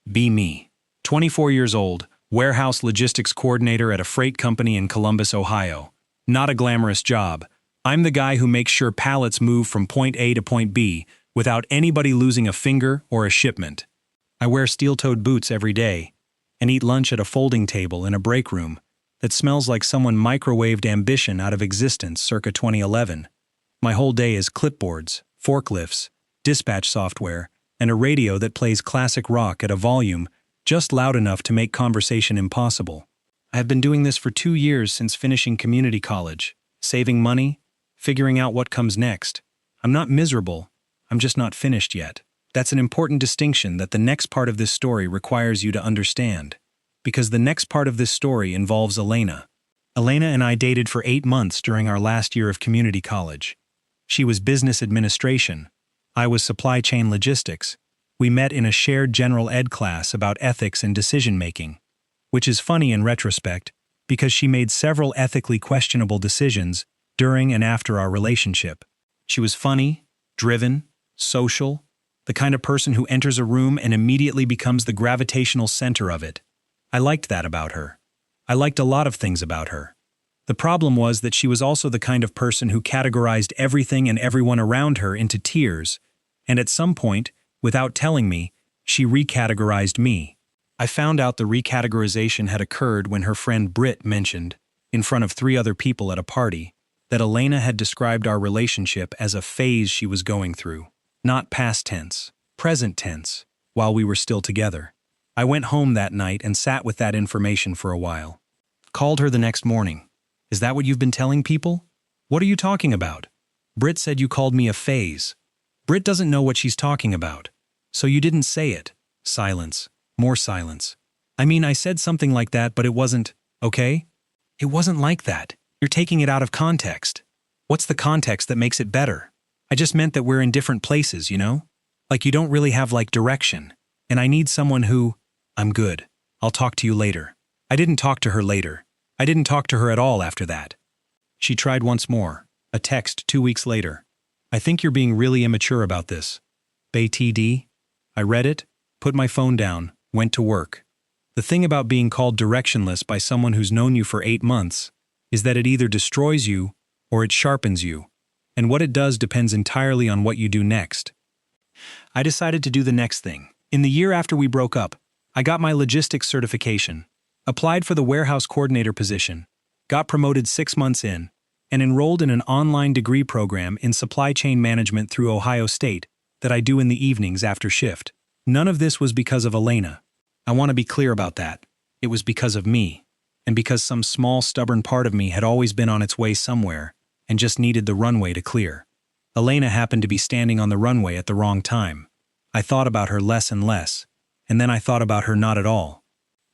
Be me. 24 years old, warehouse logistics coordinator at a freight company in Columbus, Ohio. Not a glamorous job. I'm the guy who makes sure pallets move from point A to point B without anybody losing a finger or a shipment. I wear steel-toed boots every day and eat lunch at a folding table in a break room that smells like someone microwaved ambition out of existence circa 2011. My whole day is clipboards, forklifts, dispatch software, and a radio that plays classic rock at a volume just loud enough to make conversation impossible. I have been doing this for 2 years since finishing community college, saving money, figuring out what comes next. I'm not miserable, I'm just not finished yet. That's an important distinction that the next part of this story requires you to understand, because the next part of this story involves Elena. Elena and I dated for 8 months during our last year of community college. She was business administration. I was supply chain logistics. We met in a shared general ed class about ethics and decision-making, which is funny in retrospect because she made several ethically questionable decisions during and after our relationship. She was funny, driven, social, the kind of person who enters a room and immediately becomes the gravitational center of it. I liked that about her. I liked a lot of things about her. The problem was that she was also the kind of person who categorized everything and everyone around her into tiers, and at some point, without telling me, she recategorized me. I found out the recategorization had occurred when her friend Britt mentioned, in front of 3 other people at a party, that Elena had described our relationship as a phase she was going through. Not past tense, present tense, while we were still together. I went home that night and sat with that information for a while. Called her the next morning. Is that what you've been telling people? What are you talking about? Britt said you called me a phase. Britt doesn't know what she's talking about. So you didn't say it. Silence. More silence. I mean, I said something like that, but it wasn't, okay? It wasn't like that. You're taking it out of context. What's the context that makes it better? I just meant that we're in different places, you know? Like you don't really have direction. And I need someone who, I'm good. I'll talk to you later. I didn't talk to her later. I didn't talk to her at all after that. She tried once more. A text 2 weeks later. I think you're being really immature about this. Bay TD? I read it, put my phone down, went to work. The thing about being called directionless by someone who's known you for 8 months is that it either destroys you or it sharpens you, and what it does depends entirely on what you do next. I decided to do the next thing. In the year after we broke up, I got my logistics certification, applied for the warehouse coordinator position, got promoted 6 months in, and enrolled in an online degree program in supply chain management through Ohio State that I do in the evenings after shift. None of this was because of Elena. I want to be clear about that. It was because of me, and because some small stubborn part of me had always been on its way somewhere and just needed the runway to clear. Elena happened to be standing on the runway at the wrong time. I thought about her less and less, and then I thought about her not at all,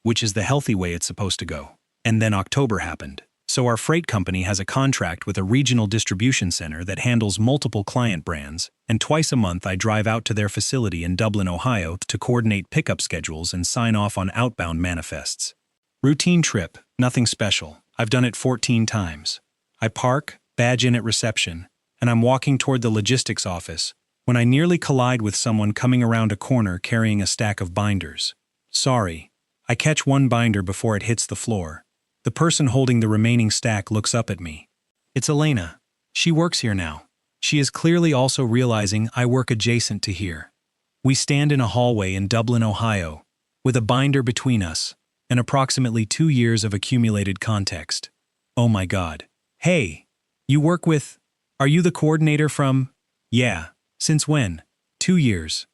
which is the healthy way it's supposed to go. And then October happened. So our freight company has a contract with a regional distribution center that handles multiple client brands, and twice a month I drive out to their facility in Dublin, Ohio to coordinate pickup schedules and sign off on outbound manifests. Routine trip, nothing special. I've done it 14 times. I park, badge in at reception, and I'm walking toward the logistics office when I nearly collide with someone coming around a corner carrying a stack of binders. Sorry. I catch one binder before it hits the floor. The person holding the remaining stack looks up at me. It's Elena. She works here now. She is clearly also realizing I work adjacent to here. We stand in a hallway in Dublin, Ohio, with a binder between us and approximately 2 years of accumulated context. Oh my God. Hey, you work with... Are you the coordinator from... Yeah. Since when? 2 years.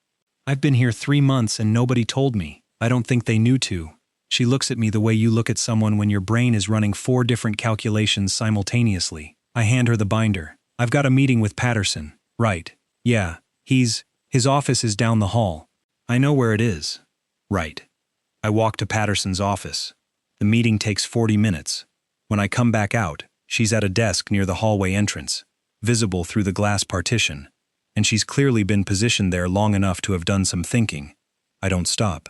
I've been here 3 months and nobody told me. I don't think they knew to. She looks at me the way you look at someone when your brain is running 4 different calculations simultaneously. I hand her the binder. I've got a meeting with Patterson. Right. Yeah. His office is down the hall. I know where it is. Right. I walk to Patterson's office. The meeting takes 40 minutes. When I come back out, she's at a desk near the hallway entrance, visible through the glass partition, and she's clearly been positioned there long enough to have done some thinking. I don't stop.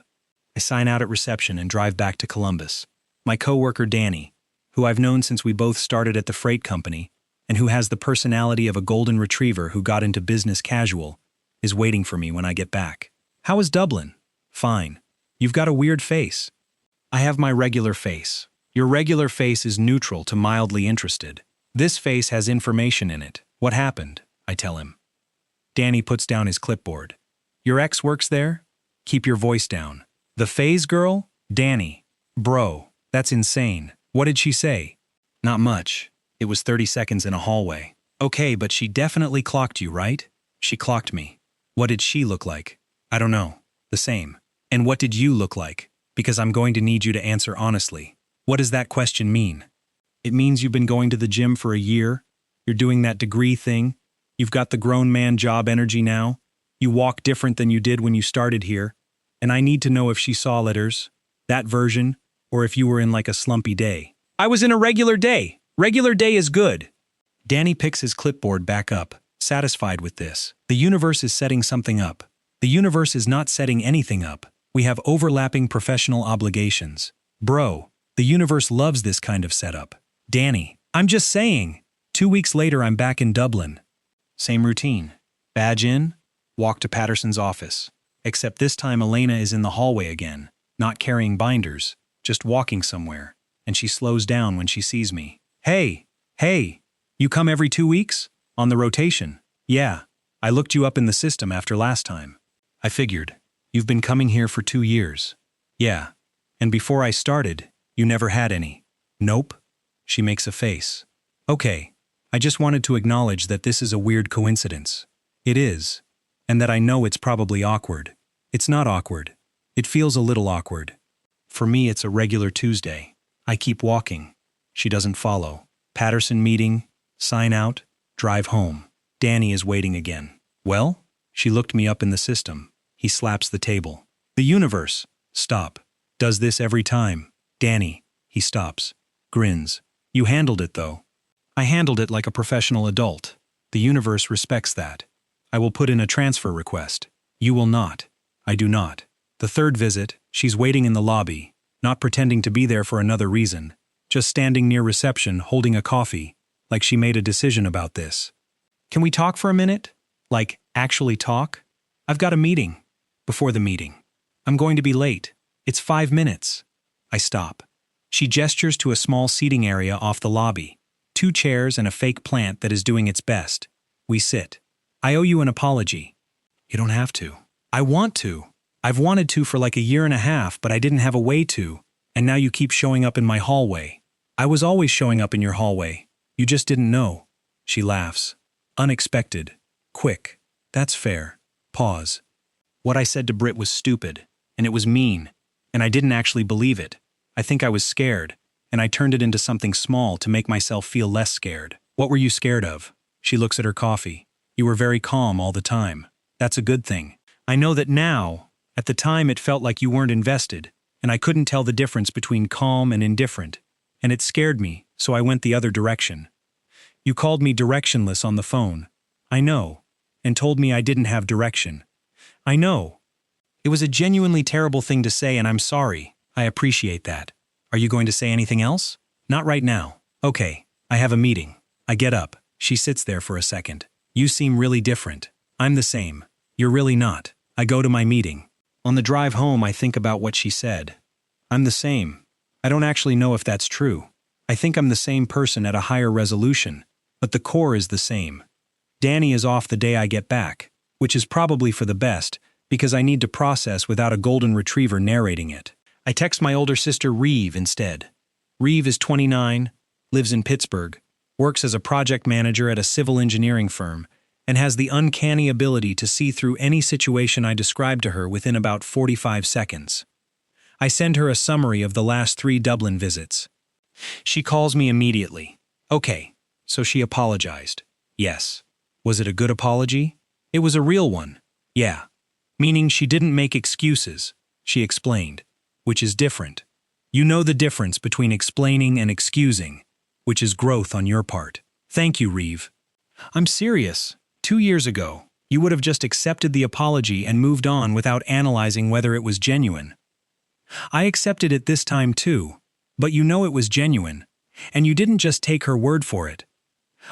I sign out at reception and drive back to Columbus. My coworker Danny, who I've known since we both started at the freight company, and who has the personality of a golden retriever who got into business casual, is waiting for me when I get back. How is Dublin? Fine. You've got a weird face. I have my regular face. Your regular face is neutral to mildly interested. This face has information in it. What happened? I tell him. Danny puts down his clipboard. Your ex works there? Keep your voice down. The phase girl? Danny. Bro, that's insane. What did she say? Not much. It was 30 seconds in a hallway. Okay, but she definitely clocked you, right? She clocked me. What did she look like? I don't know. The same. And what did you look like? Because I'm going to need you to answer honestly. What does that question mean? It means you've been going to the gym for a year. You're doing that degree thing. You've got the grown man job energy now. You walk different than you did when you started here. And I need to know if she saw letters, that version, or if you were in like a slumpy day. I was in a regular day. Regular day is good. Danny picks his clipboard back up, satisfied with this. The universe is setting something up. The universe is not setting anything up. We have overlapping professional obligations. Bro, the universe loves this kind of setup. Danny, I'm just saying. 2 weeks later, I'm back in Dublin. Same routine. Badge in, walk to Patterson's office. Except this time Elena is in the hallway again, not carrying binders, just walking somewhere, and she slows down when she sees me. Hey, you come every 2 weeks? On the rotation? Yeah, I looked you up in the system after last time. I figured. You've been coming here for 2 years. Yeah, and before I started, you never had any. Nope. She makes a face. Okay, I just wanted to acknowledge that this is a weird coincidence. It is. And that I know it's probably awkward. It's not awkward. It feels a little awkward. For me, it's a regular Tuesday. I keep walking. She doesn't follow. Patterson meeting, sign out, drive home. Danny is waiting again. Well? She looked me up in the system. He slaps the table. The universe. Stop. Does this every time. Danny. He stops. Grins. You handled it, though. I handled it like a professional adult. The universe respects that. I will put in a transfer request. You will not. I do not. The third visit, she's waiting in the lobby, not pretending to be there for another reason, just standing near reception holding a coffee, like she made a decision about this. Can we talk for a minute? Like, actually talk? I've got a meeting. Before the meeting. I'm going to be late. It's 5 minutes. I stop. She gestures to a small seating area off the lobby. 2 chairs and a fake plant that is doing its best. We sit. I owe you an apology. You don't have to. I want to. I've wanted to for like a year and a half, but I didn't have a way to, and now you keep showing up in my hallway. I was always showing up in your hallway. You just didn't know. She laughs. Unexpected. Quick. That's fair. Pause. What I said to Britt was stupid, and it was mean, and I didn't actually believe it. I think I was scared, and I turned it into something small to make myself feel less scared. What were you scared of? She looks at her coffee. You were very calm all the time. That's a good thing. I know that now. At the time it felt like you weren't invested, and I couldn't tell the difference between calm and indifferent, and it scared me, so I went the other direction. You called me directionless on the phone. I know, and told me I didn't have direction. I know. It was a genuinely terrible thing to say, and I'm sorry. I appreciate that. Are you going to say anything else? Not right now. Okay, I have a meeting. I get up. She sits there for a second. You seem really different. I'm the same. You're really not. I go to my meeting. On the drive home, I think about what she said. I'm the same. I don't actually know if that's true. I think I'm the same person at a higher resolution, but the core is the same. Danny is off the day I get back, which is probably for the best, because I need to process without a golden retriever narrating it. I text my older sister Reeve instead. Reeve is 29, lives in Pittsburgh, works as a project manager at a civil engineering firm, and has the uncanny ability to see through any situation I describe to her within about 45 seconds. I send her a summary of the last 3 Dublin visits. She calls me immediately. Okay, so she apologized. Yes. Was it a good apology? It was a real one. Yeah. Meaning she didn't make excuses. She explained, which is different. You know the difference between explaining and excusing, which is growth on your part. Thank you, Reeve. I'm serious. 2 years ago, you would have just accepted the apology and moved on without analyzing whether it was genuine. I accepted it this time too, but you know it was genuine, and you didn't just take her word for it.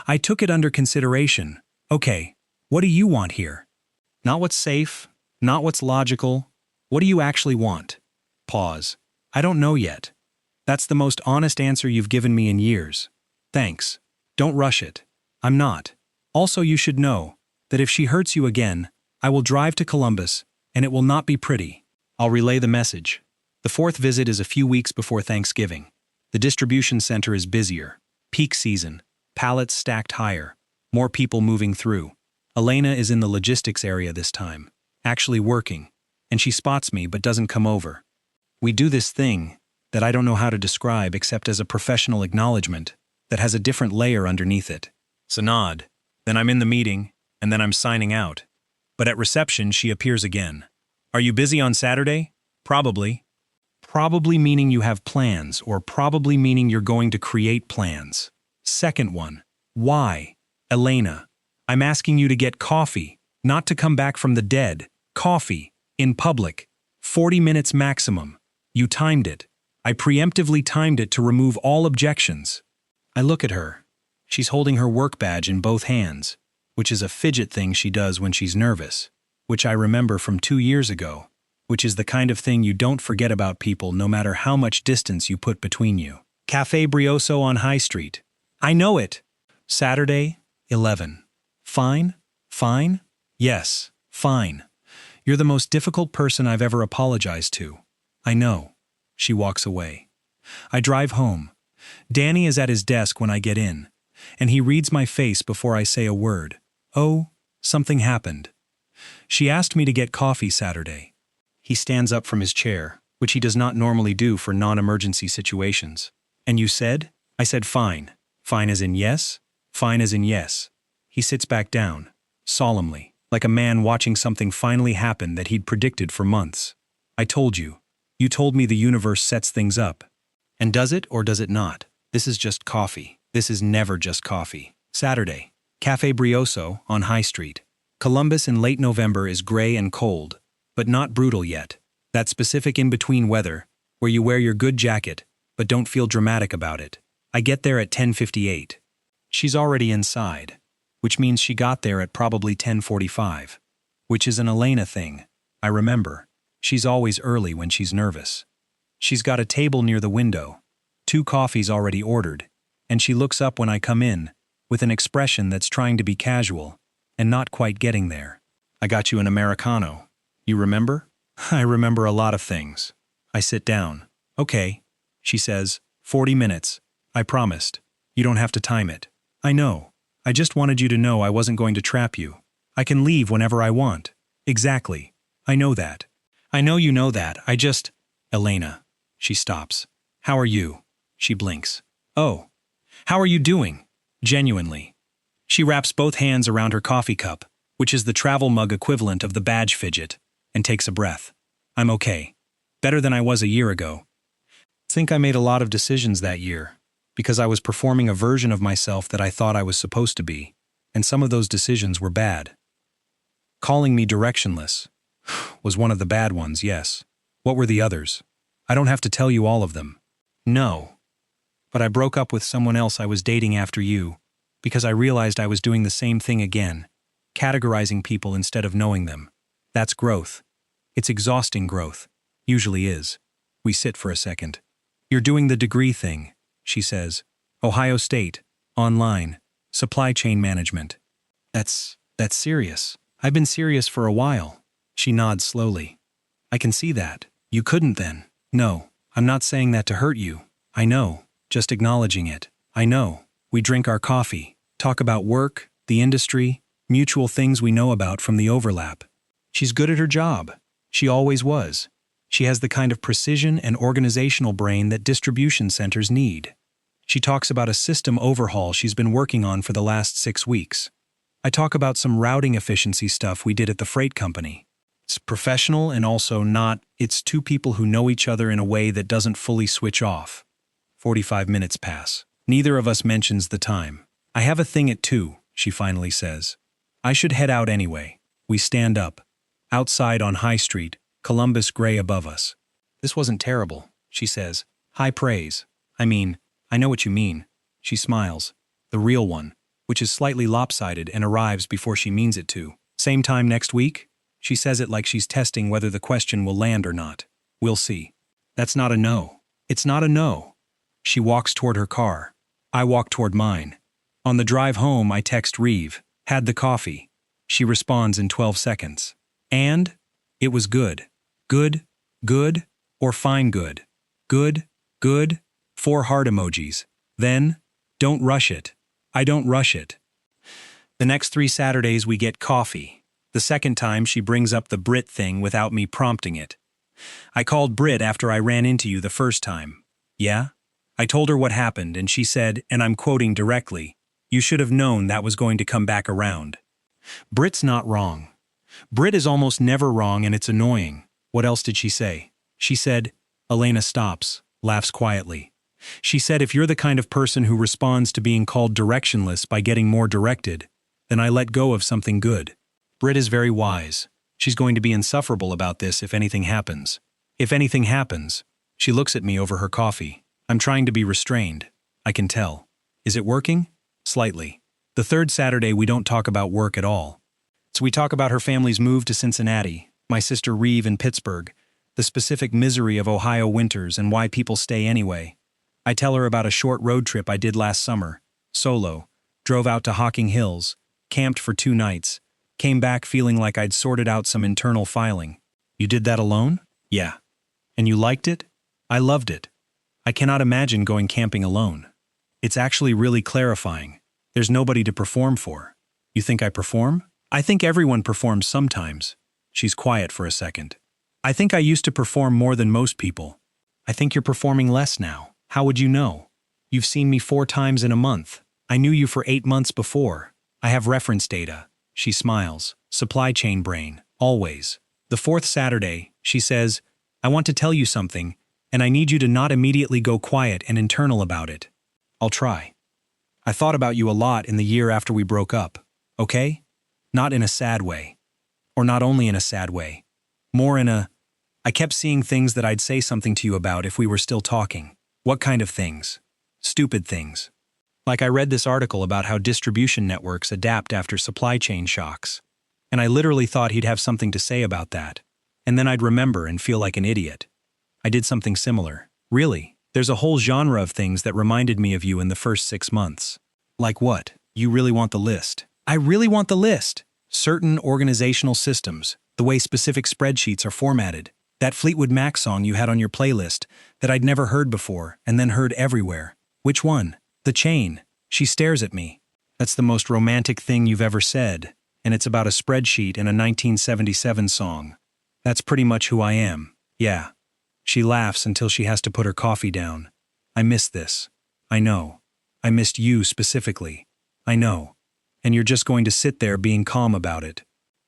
I took it under consideration. Okay, what do you want here? Not what's safe, not what's logical. What do you actually want? Pause. I don't know yet. That's the most honest answer you've given me in years. Thanks. Don't rush it. I'm not. Also, you should know that if she hurts you again, I will drive to Columbus, and it will not be pretty. I'll relay the message. The fourth visit is a few weeks before Thanksgiving. The distribution center is busier. Peak season. Pallets stacked higher. More people moving through. Elena is in the logistics area this time, actually working, and she spots me but doesn't come over. We do this thing that I don't know how to describe except as a professional acknowledgement that has a different layer underneath it. So nod. Then I'm in the meeting, and then I'm signing out. But at reception, she appears again. Are you busy on Saturday? Probably. Probably meaning you have plans, or probably meaning you're going to create plans. Second one. Why? Elena, I'm asking you to get coffee, not to come back from the dead. Coffee. In public. 40 minutes maximum. You timed it. I preemptively timed it to remove all objections. I look at her. She's holding her work badge in both hands, which is a fidget thing she does when she's nervous, which I remember from 2 years ago, which is the kind of thing you don't forget about people no matter how much distance you put between you. Café Brioso on High Street. I know it. Saturday, 11. Fine? Fine? Yes, fine. You're the most difficult person I've ever apologized to. I know. She walks away. I drive home. Danny is at his desk when I get in, and he reads my face before I say a word. Oh, something happened. She asked me to get coffee Saturday. He stands up from his chair, which he does not normally do for non-emergency situations. And you said? I said fine. Fine as in yes? Fine as in yes. He sits back down, solemnly, like a man watching something finally happen that he'd predicted for months. I told you. You told me the universe sets things up. And does it or does it not? This is just coffee. This is never just coffee. Saturday. Café Brioso on High Street. Columbus in late November is gray and cold, but not brutal yet. That specific in-between weather, where you wear your good jacket, but don't feel dramatic about it. I get there at 10:58. She's already inside, which means she got there at probably 10:45, which is an Elena thing. I remember. She's always early when she's nervous. She's got a table near the window, 2 coffees already ordered, and she looks up when I come in, with an expression that's trying to be casual, and not quite getting there. I got you an Americano. You remember? I remember a lot of things. I sit down. Okay, she says, 40 minutes. I promised. You don't have to time it. I know. I just wanted you to know I wasn't going to trap you. I can leave whenever I want. Exactly. I know that. I know you know that. I just... Elena. She stops. How are you? She blinks. Oh. How are you doing? Genuinely. She wraps both hands around her coffee cup, which is the travel mug equivalent of the badge fidget, and takes a breath. I'm okay. Better than I was a year ago. I think I made a lot of decisions that year, because I was performing a version of myself that I thought I was supposed to be, and some of those decisions were bad. Calling me directionless was one of the bad ones, yes. What were the others? I don't have to tell you all of them. No. But I broke up with someone else I was dating after you, because I realized I was doing the same thing again, categorizing people instead of knowing them. That's growth. It's exhausting growth. Usually is. We sit for a second. You're doing the degree thing, she says. Ohio State. Online. Supply chain management. That's serious. I've been serious for a while. She nods slowly. I can see that. You couldn't then. No, I'm not saying that to hurt you. I know. Just acknowledging it. I know. We drink our coffee, talk about work, the industry, mutual things we know about from the overlap. She's good at her job. She always was. She has the kind of precision and organizational brain that distribution centers need. She talks about a system overhaul she's been working on for the last 6 weeks. I talk about some routing efficiency stuff we did at the freight company. It's professional and also not. It's 2 people who know each other in a way that doesn't fully switch off. 45 minutes pass. Neither of us mentions the time. I have a thing at 2, she finally says. I should head out anyway. We stand up. Outside on High Street, Columbus gray above us. This wasn't terrible, she says. High praise. I mean, I know what you mean. She smiles. The real one, which is slightly lopsided and arrives before she means it to. Same time next week? She says it like she's testing whether the question will land or not. We'll see. That's not a no. It's not a no. She walks toward her car. I walk toward mine. On the drive home, I text Reeve, had the coffee. She responds in 12 seconds. And? It was good. Good, good, or fine good. Good, good, 4 heart emojis. Then, don't rush it. I don't rush it. The next 3 Saturdays we get coffee. The second time she brings up the Brit thing without me prompting it. I called Brit after I ran into you the first time. Yeah? I told her what happened and she said, and I'm quoting directly, "You should have known that was going to come back around." Brit's not wrong. Brit is almost never wrong and it's annoying. What else did she say? She said, Elena stops, laughs quietly. She said if you're the kind of person who responds to being called directionless by getting more directed, then I let go of something good. Brit is very wise. She's going to be insufferable about this if anything happens. If anything happens, she looks at me over her coffee. I'm trying to be restrained. I can tell. Is it working? Slightly. The third Saturday we don't talk about work at all. So we talk about her family's move to Cincinnati, my sister Reeve in Pittsburgh, the specific misery of Ohio winters and why people stay anyway. I tell her about a short road trip I did last summer, solo, drove out to Hocking Hills, camped for 2 nights, came back feeling like I'd sorted out some internal filing. You did that alone? Yeah. And you liked it? I loved it. I cannot imagine going camping alone. It's actually really clarifying. There's nobody to perform for. You think I perform? I think everyone performs sometimes. She's quiet for a second. I think I used to perform more than most people. I think you're performing less now. How would you know? You've seen me 4 times in a month. I knew you for 8 months before. I have reference data. She smiles. Supply chain brain. Always. The 4th Saturday, she says, I want to tell you something, and I need you to not immediately go quiet and internal about it. I'll try. I thought about you a lot in the year after we broke up. Okay? Not in a sad way. Or not only in a sad way. More in a, I kept seeing things that I'd say something to you about if we were still talking. What kind of things? Stupid things. Like I read this article about how distribution networks adapt after supply chain shocks. And I literally thought he'd have something to say about that. And then I'd remember and feel like an idiot. I did something similar. Really, there's a whole genre of things that reminded me of you in the first 6 months. Like what? You really want the list? I really want the list. Certain organizational systems, the way specific spreadsheets are formatted, that Fleetwood Mac song you had on your playlist that I'd never heard before and then heard everywhere. Which one? The Chain. She stares at me. That's the most romantic thing you've ever said, and it's about a spreadsheet and a 1977 song. That's pretty much who I am. Yeah. She laughs until she has to put her coffee down. I miss this. I know. I missed you specifically. I know. And you're just going to sit there being calm about it.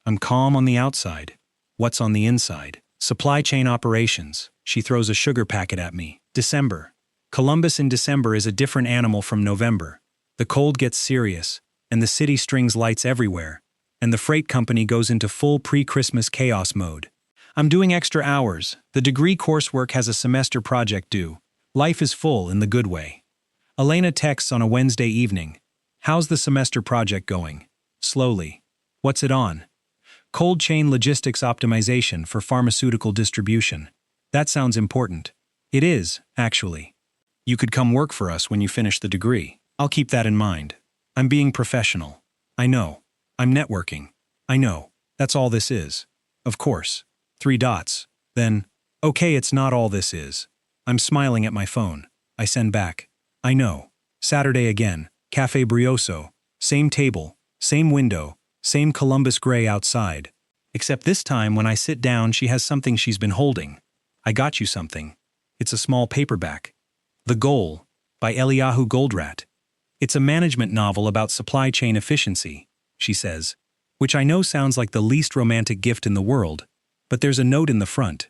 I'm calm on the outside. What's on the inside? Supply chain operations. She throws a sugar packet at me. December. Columbus in December is a different animal from November. The cold gets serious, and the city strings lights everywhere, and the freight company goes into full pre-Christmas chaos mode. I'm doing extra hours. The degree coursework has a semester project due. Life is full in the good way. Elena texts on a Wednesday evening. How's the semester project going? Slowly. What's it on? Cold chain logistics optimization for pharmaceutical distribution. That sounds important. It is, actually. You could come work for us when you finish the degree. I'll keep that in mind. I'm being professional. I know. I'm networking. I know. That's all this is. Of course. 3 dots. Then, okay, it's not all this is. I'm smiling at my phone. I send back. I know. Saturday again. Café Brioso. Same table. Same window. Same Columbus gray outside. Except this time when I sit down she has something she's been holding. I got you something. It's a small paperback. The Goal, by Eliyahu Goldratt. It's a management novel about supply chain efficiency, she says, which I know sounds like the least romantic gift in the world, but there's a note in the front.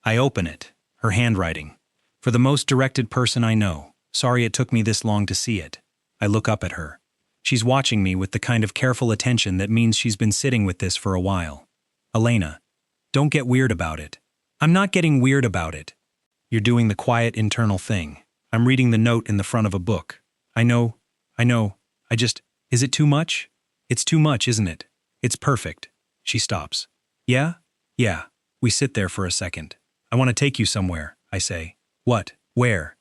I open it, her handwriting. For the most directed person I know. Sorry it took me this long to see it. I look up at her. She's watching me with the kind of careful attention that means she's been sitting with this for a while. Elena, don't get weird about it. I'm not getting weird about it. You're doing the quiet internal thing. I'm reading the note in the front of a book. I know, is it too much? It's too much, isn't it? It's perfect. She stops. Yeah? Yeah. We sit there for a second. I want to take you somewhere, I say. What? Where?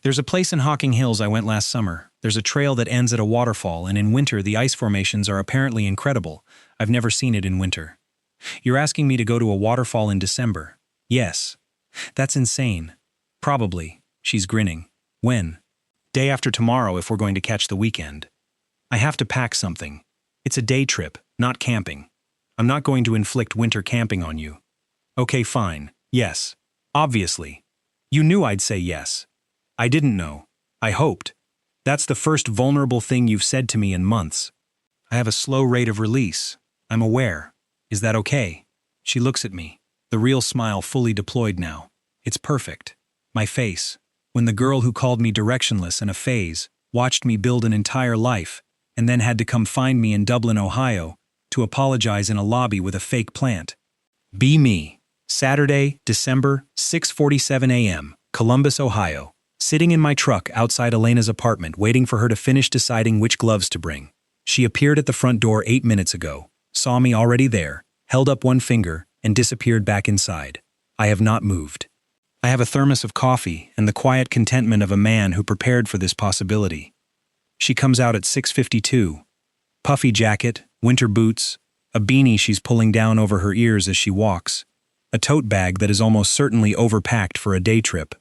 There's a place in Hocking Hills I went last summer. There's a trail that ends at a waterfall, and in winter the ice formations are apparently incredible. I've never seen it in winter. You're asking me to go to a waterfall in December? Yes. That's insane. Probably. She's grinning. When? Day after tomorrow if we're going to catch the weekend. I have to pack something. It's a day trip, not camping. I'm not going to inflict winter camping on you. Okay, fine. Yes. Obviously. You knew I'd say yes. I didn't know. I hoped. That's the first vulnerable thing you've said to me in months. I have a slow rate of release. I'm aware. Is that okay? She looks at me, the real smile fully deployed now. It's perfect. My face, when the girl who called me directionless and a phase watched me build an entire life and then had to come find me in Dublin, Ohio, to apologize in a lobby with a fake plant. Be me. Saturday, December, 6:47 a.m., Columbus, Ohio. Sitting in my truck outside Elena's apartment waiting for her to finish deciding which gloves to bring. She appeared at the front door 8 minutes ago, saw me already there, held up one finger, and disappeared back inside. I have not moved. I have a thermos of coffee and the quiet contentment of a man who prepared for this possibility. She comes out at 6:52. Puffy jacket, winter boots, a beanie she's pulling down over her ears as she walks, a tote bag that is almost certainly overpacked for a day trip.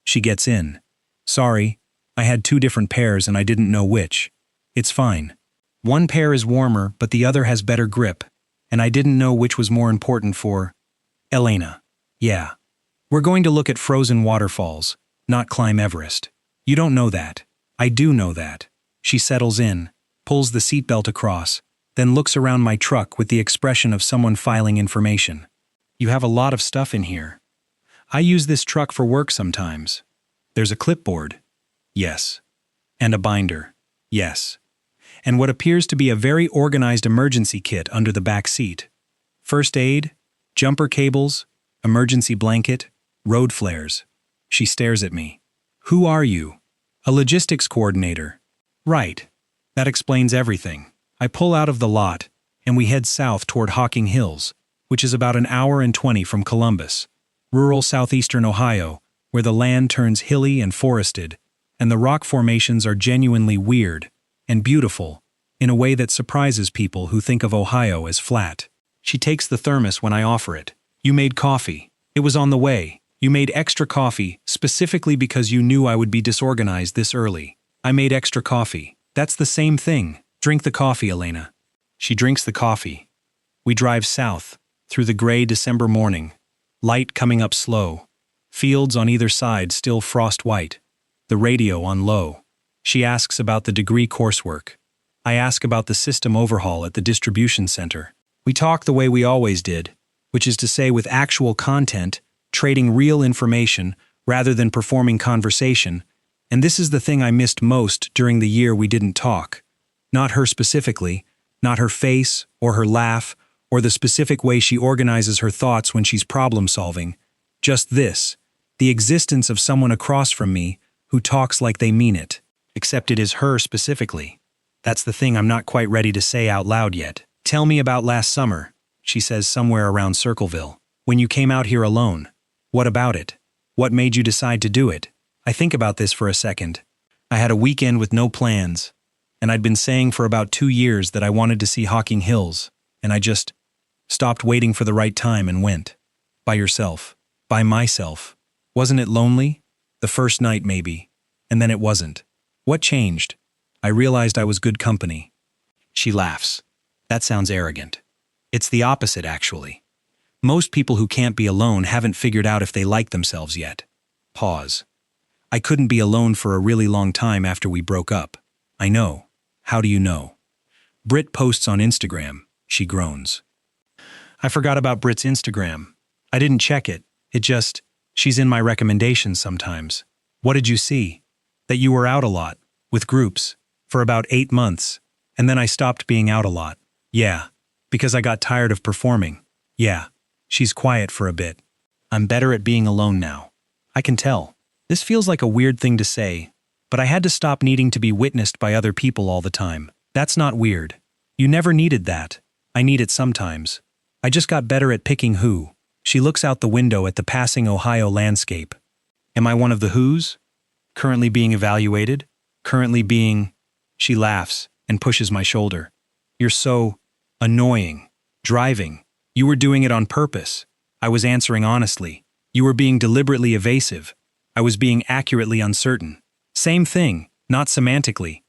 She gets in. Sorry, I had 2 different pairs and I didn't know which. It's fine. One pair is warmer, but the other has better grip, and I didn't know which was more important for Elena. Yeah. We're going to look at frozen waterfalls, not climb Everest. You don't know that. I do know that. She settles in, pulls the seatbelt across, then looks around my truck with the expression of someone filing information. You have a lot of stuff in here. I use this truck for work sometimes. There's a clipboard. Yes. And a binder. Yes. And what appears to be a very organized emergency kit under the back seat. First aid, jumper cables, emergency blanket, road flares. She stares at me. Who are you? A logistics coordinator. Right. That explains everything. I pull out of the lot, and we head south toward Hocking Hills, which is about an hour and 20 from Columbus, rural southeastern Ohio, where the land turns hilly and forested, and the rock formations are genuinely weird and beautiful in a way that surprises people who think of Ohio as flat. She takes the thermos when I offer it. You made coffee. It was on the way. You made extra coffee specifically because you knew I would be disorganized this early. I made extra coffee. That's the same thing. Drink the coffee, Elena. She drinks the coffee. We drive south, through the gray December morning. Light coming up slow. Fields on either side still frost white. The radio on low. She asks about the degree coursework. I ask about the system overhaul at the distribution center. We talk the way we always did, which is to say with actual content, trading real information rather than performing conversation, and this is the thing I missed most during the year we didn't talk. Not her specifically, not her face or her laugh or the specific way she organizes her thoughts when she's problem-solving. Just this, the existence of someone across from me who talks like they mean it, except it is her specifically. That's the thing I'm not quite ready to say out loud yet. Tell me about last summer, she says somewhere around Circleville. When you came out here alone. What about it? What made you decide to do it? I think about this for a second. I had a weekend with no plans, and I'd been saying for about 2 years that I wanted to see Hocking Hills, and I just stopped waiting for the right time and went. By yourself. By myself. Wasn't it lonely? The first night maybe, and then it wasn't. What changed? I realized I was good company. She laughs. That sounds arrogant. It's the opposite, actually. Most people who can't be alone haven't figured out if they like themselves yet. Pause. I couldn't be alone for a really long time after we broke up. I know. How do you know? Brit posts on Instagram. She groans. I forgot about Brit's Instagram. I didn't check it. She's in my recommendations sometimes. What did you see? That you were out a lot, with groups, for about 8 months, and then I stopped being out a lot. Yeah, because I got tired of performing. Yeah, she's quiet for a bit. I'm better at being alone now. I can tell. This feels like a weird thing to say, but I had to stop needing to be witnessed by other people all the time. That's not weird. You never needed that. I need it sometimes. I just got better at picking who She looks out the window at the passing Ohio landscape. Am I one of the who's? Currently being evaluated? Currently being... She laughs and pushes my shoulder. You're so... annoying. Driving. You were doing it on purpose. I was answering honestly. You were being deliberately evasive. I was being accurately uncertain. Same thing, not semantically.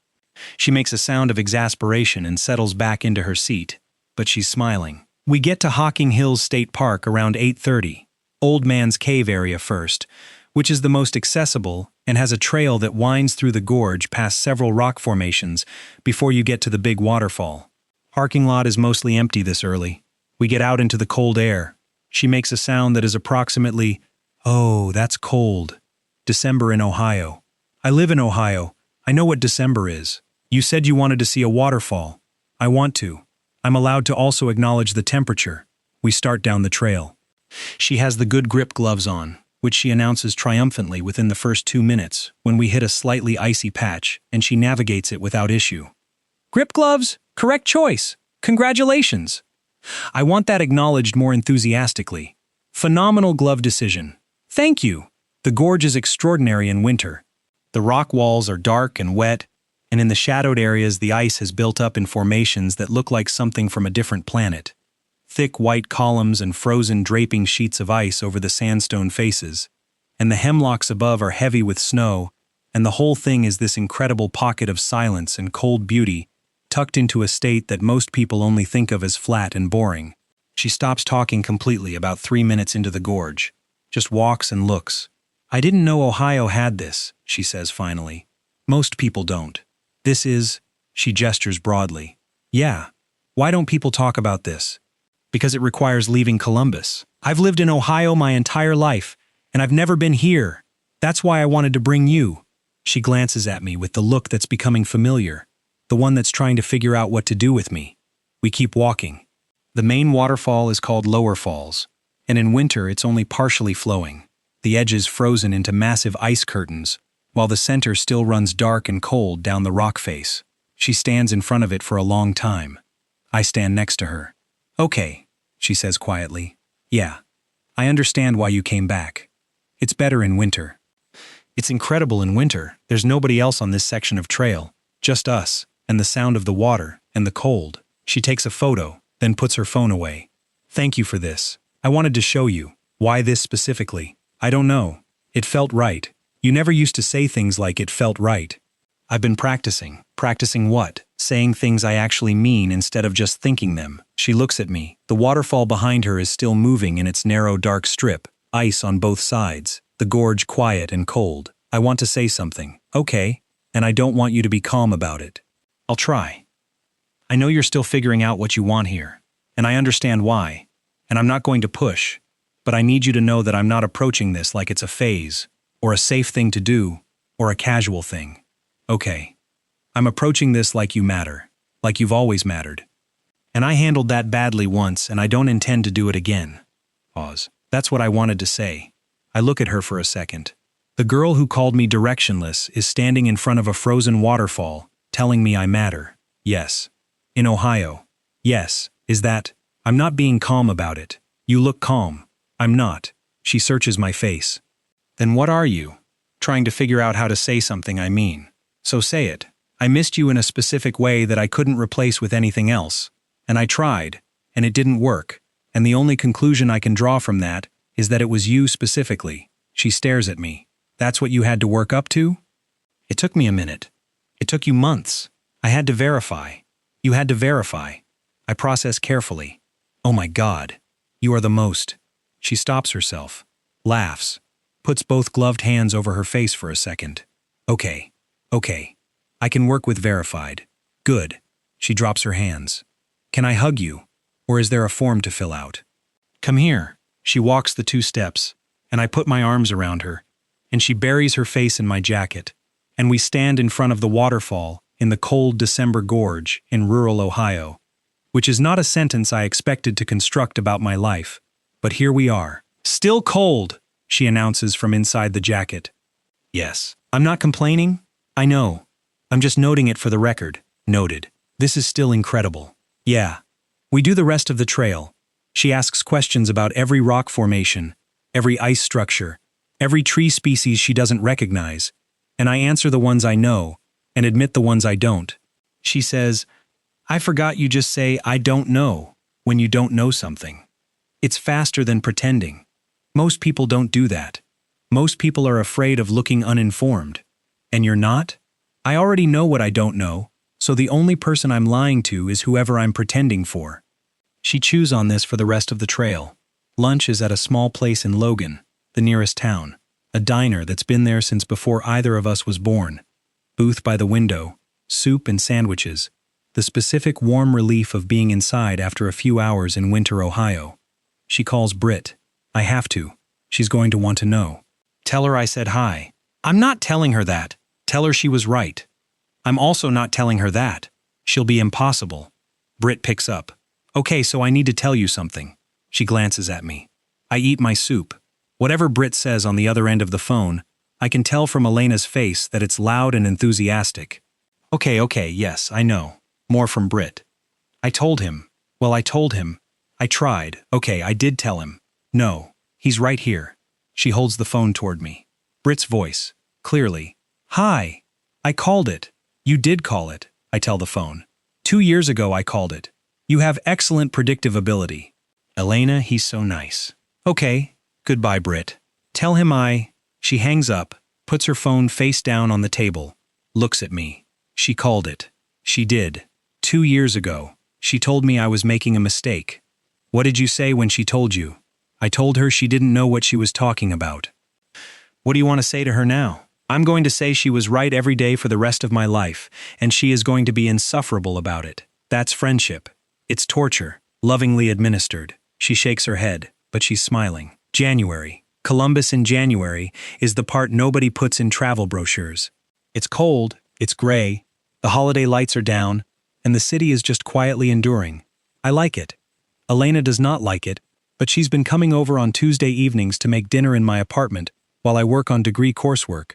She makes a sound of exasperation and settles back into her seat, but she's smiling. We get to Hocking Hills State Park around 8:30, Old Man's Cave area first, which is the most accessible and has a trail that winds through the gorge past several rock formations before you get to the big waterfall. Parking lot is mostly empty this early. We get out into the cold air. She makes a sound that is approximately, "Oh, that's cold." December in Ohio. I live in Ohio. I know what December is. You said you wanted to see a waterfall. I want to. I'm allowed to also acknowledge the temperature. We start down the trail. She has the good grip gloves on, which she announces triumphantly within the first 2 minutes when we hit a slightly icy patch and she navigates it without issue. Grip gloves? Correct choice. Congratulations. I want that acknowledged more enthusiastically. Phenomenal glove decision. Thank you. The gorge is extraordinary in winter. The rock walls are dark and wet, and in the shadowed areas the ice has built up in formations that look like something from a different planet. Thick white columns and frozen draping sheets of ice over the sandstone faces, and the hemlocks above are heavy with snow, and the whole thing is this incredible pocket of silence and cold beauty tucked into a state that most people only think of as flat and boring. She stops talking completely about 3 minutes into the gorge, just walks and looks. I didn't know Ohio had this, she says finally. Most people don't. This is, she gestures broadly. Yeah. Why don't people talk about this? Because it requires leaving Columbus. I've lived in Ohio my entire life, and I've never been here. That's why I wanted to bring you. She glances at me with the look that's becoming familiar, the one that's trying to figure out what to do with me. We keep walking. The main waterfall is called Lower Falls, and in winter it's only partially flowing, the edges frozen into massive ice curtains, while the center still runs dark and cold down the rock face. She stands in front of it for a long time. I stand next to her. Okay, she says quietly. Yeah, I understand why you came back. It's better in winter. It's incredible in winter. There's nobody else on this section of trail, just us, and the sound of the water, and the cold. She takes a photo, then puts her phone away. Thank you for this. I wanted to show you. Why this specifically? I don't know. It felt right. You never used to say things like it felt right. I've been practicing. Practicing what? Saying things I actually mean instead of just thinking them. She looks at me. The waterfall behind her is still moving in its narrow dark strip, ice on both sides, the gorge quiet and cold. I want to say something. Okay. And I don't want you to be calm about it. I'll try. I know you're still figuring out what you want here, and I understand why, and I'm not going to push, but I need you to know that I'm not approaching this like it's a phase, or a safe thing to do, or a casual thing. Okay. I'm approaching this like you matter, like you've always mattered. And I handled that badly once, and I don't intend to do it again. Pause. That's what I wanted to say. I look at her for a second. The girl who called me directionless is standing in front of a frozen waterfall, telling me I matter. Yes. In Ohio. Yes. Is that? I'm not being calm about it. You look calm. I'm not. She searches my face. Then what are you? Trying to figure out how to say something I mean. So say it. I missed you in a specific way that I couldn't replace with anything else. And I tried, and it didn't work. And the only conclusion I can draw from that is that it was you specifically. She stares at me. That's what you had to work up to? It took me a minute. It took you months. I had to verify. You had to verify. I process carefully. Oh my God. You are the most. She stops herself, laughs, puts both gloved hands over her face for a second. Okay. I can work with verified. Good. She drops her hands. Can I hug you? Or is there a form to fill out? Come here. She walks the 2 steps, and I put my arms around her, and she buries her face in my jacket, and we stand in front of the waterfall in the cold December gorge in rural Ohio, which is not a sentence I expected to construct about my life, but here we are. Still cold, she announces from inside the jacket. Yes, I'm not complaining. I know. I'm just noting it for the record. Noted. This is still incredible. Yeah. We do the rest of the trail. She asks questions about every rock formation, every ice structure, every tree species she doesn't recognize, and I answer the ones I know and admit the ones I don't. She says, "I forgot you just say I don't know when you don't know something." It's faster than pretending. Most people don't do that. Most people are afraid of looking uninformed. And you're not? I already know what I don't know, so the only person I'm lying to is whoever I'm pretending for. She chews on this for the rest of the trail. Lunch is at a small place in Logan, the nearest town, a diner that's been there since before either of us was born. Booth by the window, soup and sandwiches, the specific warm relief of being inside after a few hours in winter Ohio. She calls Britt. I have to. She's going to want to know. Tell her I said hi. I'm not telling her that. Tell her she was right. I'm also not telling her that. She'll be impossible. Britt picks up. Okay, so I need to tell you something. She glances at me. I eat my soup. Whatever Britt says on the other end of the phone, I can tell from Elena's face that it's loud and enthusiastic. Okay, yes, I know. More from Britt. I told him. I tried. Okay, I did tell him. No, he's right here. She holds the phone toward me. Britt's voice, clearly. Hi. I called it. You did call it, I tell the phone. 2 years ago I called it. You have excellent predictive ability. Elena, he's so nice. Okay, goodbye, Britt. Tell him She hangs up, puts her phone face down on the table, looks at me. She called it. She did. 2 years ago. She told me I was making a mistake. What did you say when she told you? I told her she didn't know what she was talking about. What do you want to say to her now? I'm going to say she was right every day for the rest of my life, and she is going to be insufferable about it. That's friendship. It's torture, lovingly administered. She shakes her head, but she's smiling. January. Columbus in January is the part nobody puts in travel brochures. It's cold, it's gray, the holiday lights are down, and the city is just quietly enduring. I like it. Elena does not like it, but she's been coming over on Tuesday evenings to make dinner in my apartment while I work on degree coursework,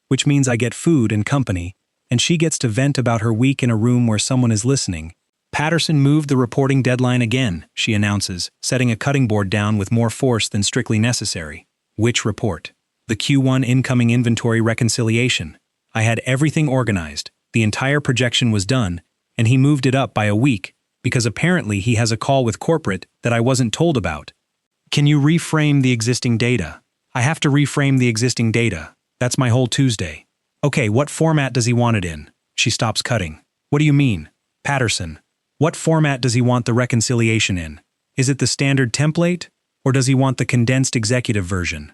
which means I get food and company, and she gets to vent about her week in a room where someone is listening. Patterson moved the reporting deadline again, she announces, setting a cutting board down with more force than strictly necessary. Which report? The Q1 incoming inventory reconciliation. I had everything organized, the entire projection was done, and he moved it up by a week, because apparently he has a call with corporate that I wasn't told about. Can you reframe the existing data? I have to reframe the existing data. That's my whole Tuesday. Okay, what format does he want it in? She stops cutting. What do you mean? Patterson. What format does he want the reconciliation in? Is it the standard template, or does he want the condensed executive version?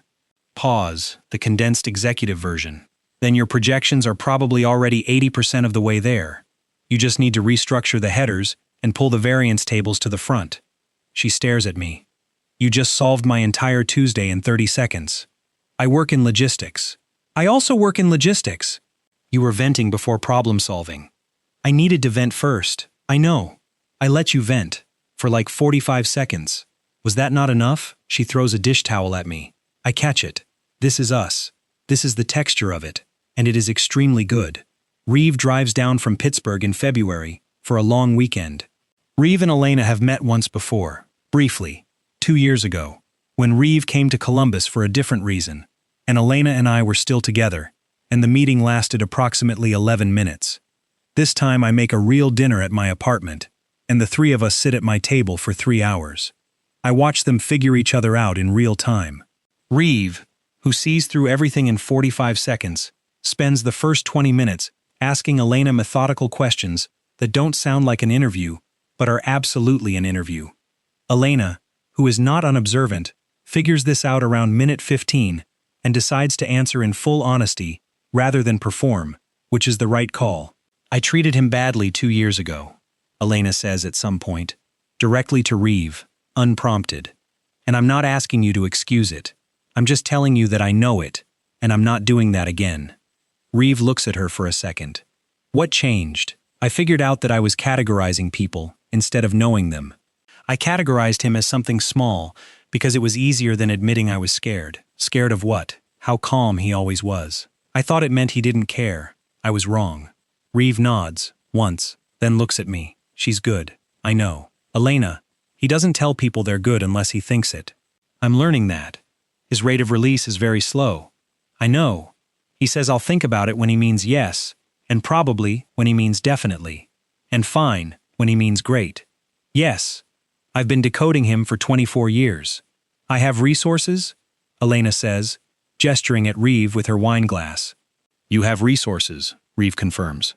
Pause. The condensed executive version. Then your projections are probably already 80% of the way there. You just need to restructure the headers and pull the variance tables to the front. She stares at me. You just solved my entire Tuesday in 30 seconds. I work in logistics. I also work in logistics. You were venting before problem solving. I needed to vent first. I know. I let you vent. For like 45 seconds. Was that not enough? She throws a dish towel at me. I catch it. This is us. This is the texture of it. And it is extremely good. Reeve drives down from Pittsburgh in February for a long weekend. Reeve and Elena have met once before, briefly, 2 years ago, when Reeve came to Columbus for a different reason, and Elena and I were still together, and the meeting lasted approximately 11 minutes. This time I make a real dinner at my apartment, and the three of us sit at my table for 3 hours. I watch them figure each other out in real time. Reeve, who sees through everything in 45 seconds, spends the first 20 minutes asking Elena methodical questions that don't sound like an interview, but are absolutely an interview. Elena, who is not unobservant, figures this out around minute 15 and decides to answer in full honesty rather than perform, which is the right call. I treated him badly 2 years ago, Elena says at some point, directly to Reeve, unprompted. And I'm not asking you to excuse it. I'm just telling you that I know it, and I'm not doing that again. Reeve looks at her for a second. What changed? I figured out that I was categorizing people instead of knowing them. I categorized him as something small because it was easier than admitting I was scared. Scared of what? How calm he always was. I thought it meant he didn't care. I was wrong. Reeve nods, once, then looks at me. She's good. I know. Elena, He doesn't tell people they're good unless he thinks it. I'm learning that. His rate of release is very slow. I know. He says I'll think about it when he means yes, and probably when he means definitely, and fine when he means great. Yes. I've been decoding him for 24 years. I have resources? Elena says, gesturing at Reeve with her wine glass. You have resources, Reeve confirms.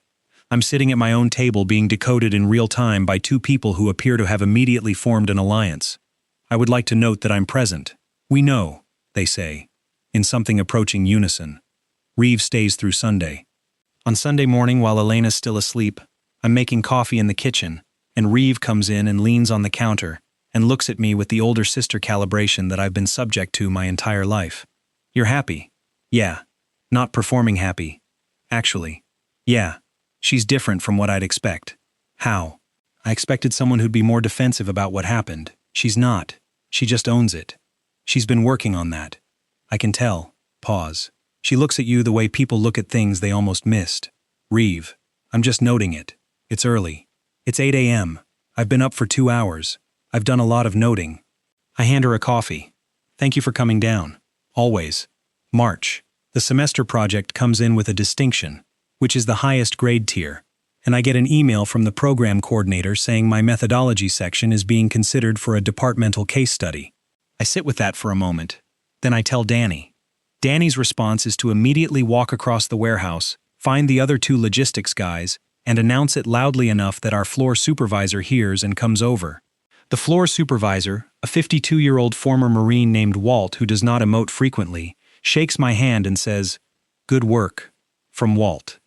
I'm sitting at my own table being decoded in real time by two people who appear to have immediately formed an alliance. I would like to note that I'm present. We know, they say, in something approaching unison. Reeve stays through Sunday. On Sunday morning, while Elena's still asleep, I'm making coffee in the kitchen, and Reeve comes in and leans on the counter and looks at me with the older sister calibration that I've been subject to my entire life. You're happy? Yeah. Not performing happy. Actually. Yeah. She's different from what I'd expect. How? I expected someone who'd be more defensive about what happened. She's not. She just owns it. She's been working on that. I can tell. Pause. She looks at you the way people look at things they almost missed. Reeve. I'm just noting it. It's early. It's 8 a.m. I've been up for 2 hours. I've done a lot of noting. I hand her a coffee. Thank you for coming down. Always. March. The semester project comes in with a distinction, which is the highest grade tier, and I get an email from the program coordinator saying my methodology section is being considered for a departmental case study. I sit with that for a moment. Then I tell Danny. Danny's response is to immediately walk across the warehouse, find the other 2 logistics guys, and announce it loudly enough that our floor supervisor hears and comes over. The floor supervisor, a 52-year-old former Marine named Walt who does not emote frequently, shakes my hand and says, "Good work." From Walt.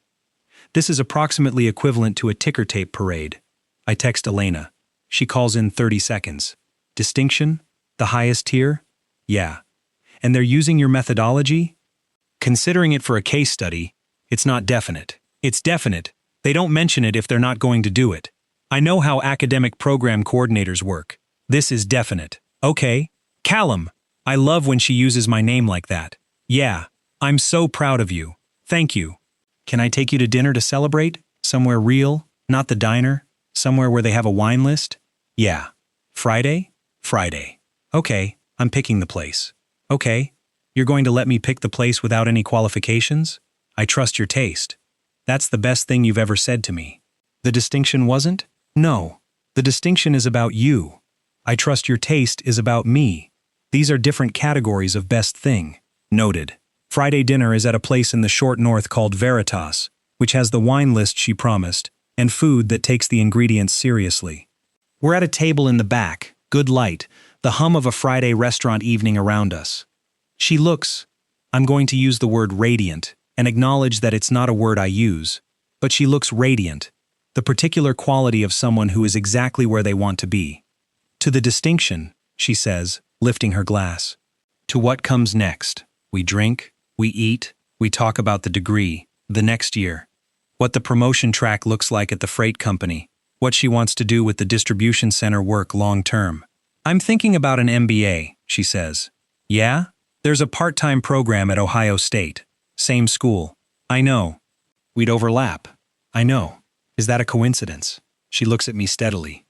This is approximately equivalent to a ticker tape parade. I text Elena. She calls in 30 seconds. Distinction? The highest tier? Yeah. And they're using your methodology? Considering it for a case study, it's not definite. It's definite. They don't mention it if they're not going to do it. I know how academic program coordinators work. This is definite. Okay. Callum. I love when she uses my name like that. Yeah. I'm so proud of you. Thank you. Can I take you to dinner to celebrate? Somewhere real? Not the diner? Somewhere where they have a wine list? Yeah. Friday? Friday. Okay. I'm picking the place. Okay. You're going to let me pick the place without any qualifications? I trust your taste. That's the best thing you've ever said to me. The distinction wasn't? No. The distinction is about you. I trust your taste is about me. These are different categories of best thing. Noted. Friday dinner is at a place in the short north called Veritas, which has the wine list she promised, and food that takes the ingredients seriously. We're at a table in the back, good light, the hum of a Friday restaurant evening around us. She looks, I'm going to use the word radiant, and acknowledge that it's not a word I use, but she looks radiant, the particular quality of someone who is exactly where they want to be. To the distinction, she says, lifting her glass. To what comes next? We drink, we eat, we talk about the degree, the next year. What the promotion track looks like at the freight company, what she wants to do with the distribution center work long term. I'm thinking about an MBA, she says. Yeah? There's a part-time program at Ohio State. Same school. I know. We'd overlap. I know. Is that a coincidence? She looks at me steadily.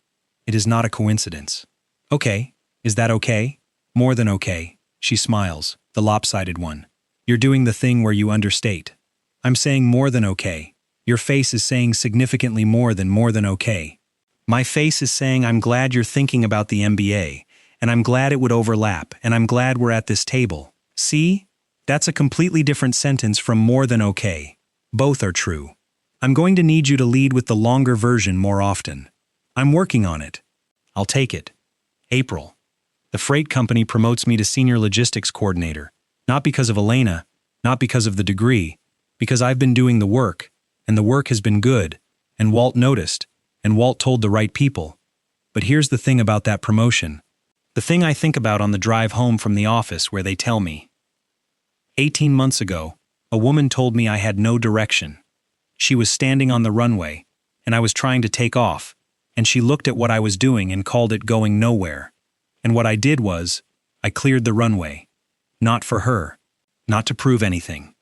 It is not a coincidence. Okay. Is that okay? More than okay. She smiles, the lopsided one. You're doing the thing where you understate. I'm saying more than okay. Your face is saying significantly more than okay. My face is saying I'm glad you're thinking about the MBA, and I'm glad it would overlap, and I'm glad we're at this table. See? That's a completely different sentence from more than okay. Both are true. I'm going to need you to lead with the longer version more often. I'm working on it. I'll take it. April. The freight company promotes me to senior logistics coordinator, not because of Elena, not because of the degree, because I've been doing the work, and the work has been good, and Walt noticed, and Walt told the right people. But here's the thing about that promotion. The thing I think about on the drive home from the office where they tell me. 18 months ago, a woman told me I had no direction. She was standing on the runway, and I was trying to take off, and she looked at what I was doing and called it going nowhere. And what I did was, I cleared the runway. Not for her. Not to prove anything.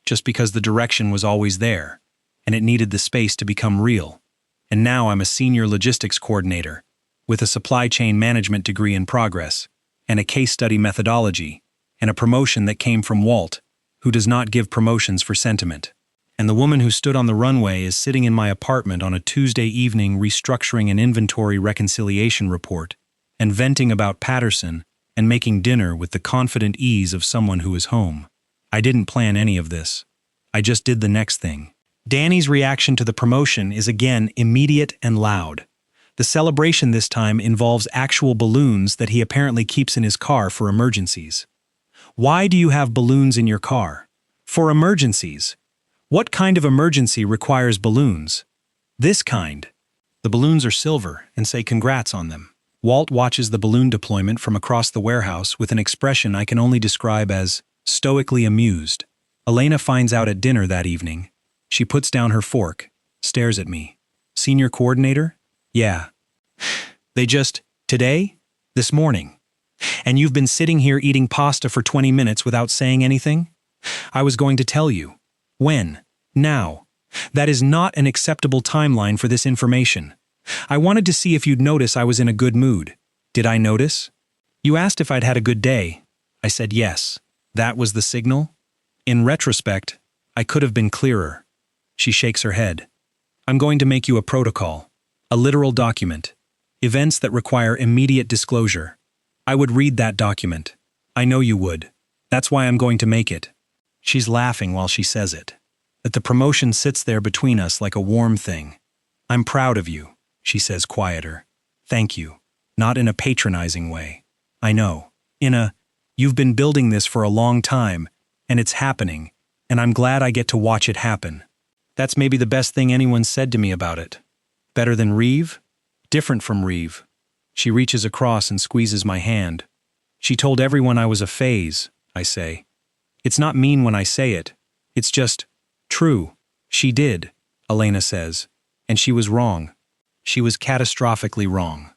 Just because the direction was always there, and it needed the space to become real. And now I'm a senior logistics coordinator, with a supply chain management degree in progress, and a case study methodology, and a promotion that came from Walt, who does not give promotions for sentiment. And the woman who stood on the runway is sitting in my apartment on a Tuesday evening restructuring an inventory reconciliation report, and venting about Patterson, and making dinner with the confident ease of someone who is home. I didn't plan any of this. I just did the next thing. Danny's reaction to the promotion is again immediate and loud. The celebration this time involves actual balloons that he apparently keeps in his car for emergencies. Why do you have balloons in your car? For emergencies. What kind of emergency requires balloons? This kind. The balloons are silver and say congrats on them. Walt watches the balloon deployment from across the warehouse with an expression I can only describe as stoically amused. Elena finds out at dinner that evening. She puts down her fork, stares at me. Senior coordinator? Yeah. Today? This morning. And you've been sitting here eating pasta for 20 minutes without saying anything? I was going to tell you. When? Now. That is not an acceptable timeline for this information. I wanted to see if you'd notice I was in a good mood. Did I notice? You asked if I'd had a good day. I said yes. That was the signal? In retrospect, I could have been clearer. She shakes her head. I'm going to make you a protocol. A literal document. Events that require immediate disclosure. I would read that document. I know you would. That's why I'm going to make it. She's laughing while she says it. That the promotion sits there between us like a warm thing. I'm proud of you, she says quieter. Thank you. Not in a patronizing way. I know. You've been building this for a long time, and it's happening, and I'm glad I get to watch it happen. That's maybe the best thing anyone said to me about it. Better than Reeve? Different from Reeve. She reaches across and squeezes my hand. She told everyone I was a phase, I say. It's not mean when I say it. It's just true. She did, Elena says. And she was wrong. She was catastrophically wrong.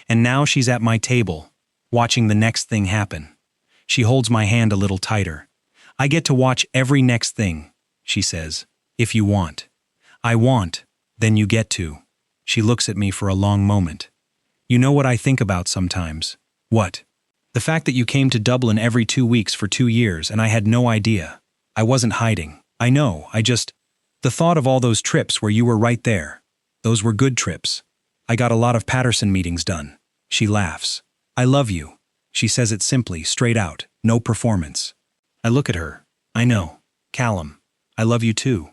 And now she's at my table, watching the next thing happen. She holds my hand a little tighter. I get to watch every next thing, she says. If you want. I want, then you get to. She looks at me for a long moment. You know what I think about sometimes? What? The fact that you came to Dublin every 2 weeks for 2 years and I had no idea. I wasn't hiding. I know, the thought of all those trips where you were right there. Those were good trips. I got a lot of Patterson meetings done. She laughs. I love you. She says it simply, straight out, no performance. I look at her. I know. Callum, I love you too.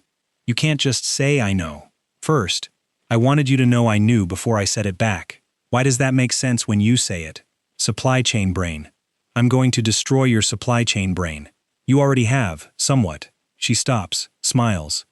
You can't just say I know. First, I wanted you to know I knew before I said it back. Why does that make sense when you say it? Supply chain brain. I'm going to destroy your supply chain brain. You already have, somewhat. She stops, smiles.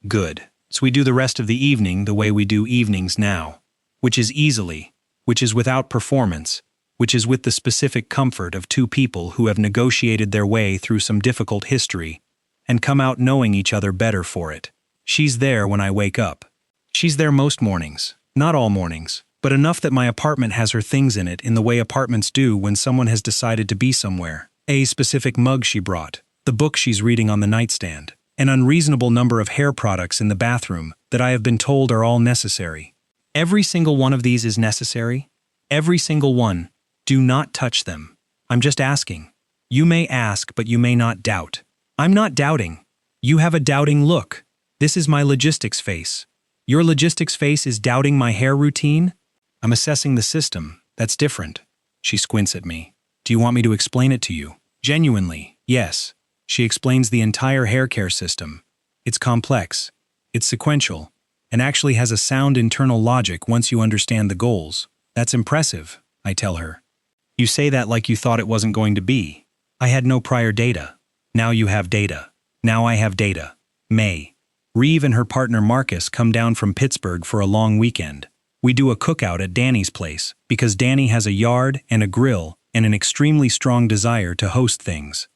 Good. So we do the rest of the evening the way we do evenings now. Which is easily, which is without performance, which is with the specific comfort of two people who have negotiated their way through some difficult history and come out knowing each other better for it. She's there when I wake up. She's there most mornings, not all mornings, but enough that my apartment has her things in it in the way apartments do when someone has decided to be somewhere. A specific mug she brought, the book she's reading on the nightstand, an unreasonable number of hair products in the bathroom that I have been told are all necessary. Every single one of these is necessary. Every single one. Do not touch them. I'm just asking. You may ask, but you may not doubt. I'm not doubting. You have a doubting look. This is my logistics face. Your logistics face is doubting my hair routine? I'm assessing the system. That's different. She squints at me. Do you want me to explain it to you? Genuinely, yes. She explains the entire hair care system. It's complex. It's sequential. And actually has a sound internal logic once you understand the goals. That's impressive, I tell her. You say that like you thought it wasn't going to be. I had no prior data. Now you have data. Now I have data. May. Reeve and her partner Marcus come down from Pittsburgh for a long weekend. We do a cookout at Danny's place because Danny has a yard and a grill and an extremely strong desire to host things.